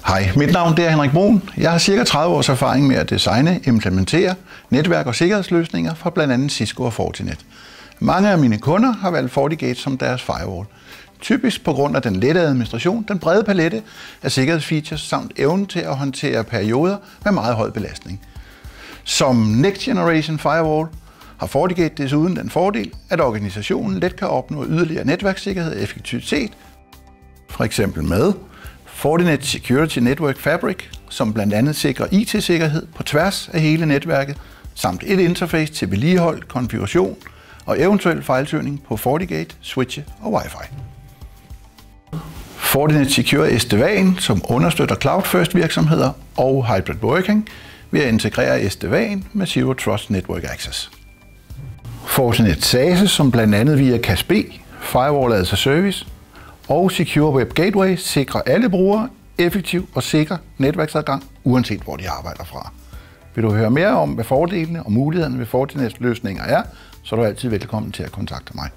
Hej, mit navn er Henrik Bruun. Jeg har cirka 30 års erfaring med at designe, implementere netværk og sikkerhedsløsninger fra blandt andet Cisco og Fortinet. Mange af mine kunder har valgt FortiGate som deres firewall. Typisk på grund af den lette administration, den brede palette af sikkerhedsfeatures samt evnen til at håndtere perioder med meget høj belastning. Som Next Generation Firewall har FortiGate desuden den fordel, at organisationen let kan opnå yderligere netværkssikkerhed og effektivitet, for eksempel med Fortinet Security Network Fabric, som blandt andet sikrer IT-sikkerhed på tværs af hele netværket, samt et interface til vedligehold, konfiguration og eventuel fejlsøgning på FortiGate, switche og Wi-Fi. Fortinet Secure SD-WAN, som understøtter Cloud-first virksomheder og hybrid working ved at integrere SD-WAN med Zero Trust Network Access. Fortinet SASE, som blandt andet via CASB, Firewall as a Service og Secure Web Gateway sikrer alle brugere effektiv og sikker netværksadgang, uanset hvor de arbejder fra. Vil du høre mere om, hvad fordelene og mulighederne ved Fortinets løsninger er, så er du altid velkommen til at kontakte mig.